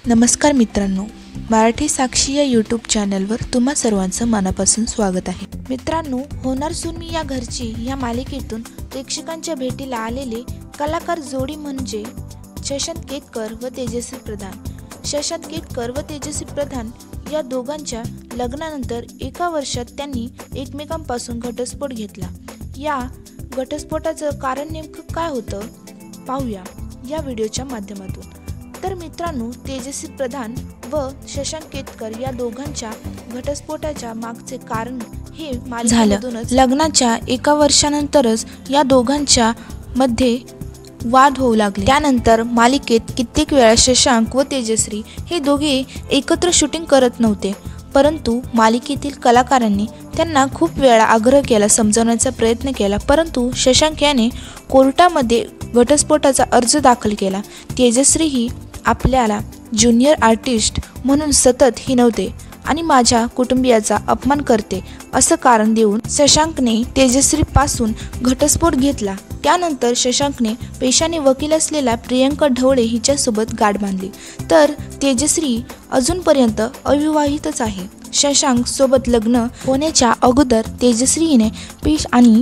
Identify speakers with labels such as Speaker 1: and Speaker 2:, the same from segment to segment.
Speaker 1: नमस्कार मित्रांनो, मराठी साक्षी या यूट्यूब चॅनलवर तुम्हा सर्वांचं मनापासून स्वागत आहे। मित्रांनो, होणार सून मी या घरची या मालिकेतून प्रेक्षकांच्या भेटीला आलेले कलाकार जोडी म्हणजे शशांक केतकर व तेजश्री प्रधान। शशांक केतकर व तेजश्री प्रधान या दोघांच्या लग्नानंतर एका वर्षात त्यांनी एकमेकांपासून घटस्फोट घेतला। या घटस्फोटाचं कारण नेमकं काय होतं पाहूया या व्हिडिओच्या माध्यमातून। तर मित्रांनो, तेजश्री प्रधान व शशांक केतकर या दोघांच्या घटस्फोटाच्या मागचे कारण हे मालिकेतूनच लग्नाच्या एका वर्षानंतरच या दोघांच्या मध्ये वाद होऊ लागले। त्यानंतर मालिकेत कित्येक वेळा शशांक व तेजश्री हे दोघे एकत्र शूटिंग करत नव्हते, परंतु मालिकेतील कलाकारांनी त्यांना खूप वेळा आग्रह केला, समजावण्याचा प्रयत्न केला, परंतु शशांक याने कोर्टामध्ये घटस्फोटाचा अर्ज दाखल केला। तेजश्री ही आपल्याला ज्युनियर आर्टिस्ट म्हणून सतत हिणवते आणि माझ्या कुटुंबियाचा अपमान करते असं कारण देऊन शशांकने तेजश्रीपासून घटस्फोट घेतला। त्यानंतर शशांकने पेशाने वकील असलेल्या प्रियंका ढवळे हिच्यासोबत गाठ बांधली, तर तेजश्री अजूनपर्यंत अविवाहितच आहे। शशांक सोबत लग्न होण्याच्या अगोदर तेजश्रीने पेश आणि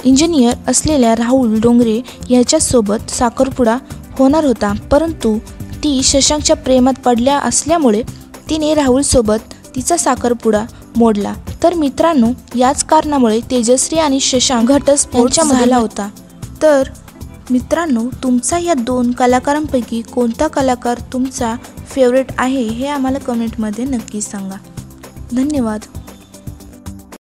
Speaker 1: इंजिनियर असलेल्या राहुल डोंगरे याच्यासोबत साखरपुडा होणार होता, परंतु ती शशांकच्या प्रेमात पडल्या असल्यामुळे तिने राहुल सोबत तिचा साखरपुडा मोडला। तर मित्रांनो, याच कारणामुळे तेजश्री आणि शशांक घटस्फोट झाला होता। तर मित्रांनो, तुमचा या दोन कलाकारांपैकी कोणता कलाकार तुमचा फेवरेट आहे हे आम्हाला कमेंटमध्ये नक्की सांगा। धन्यवाद।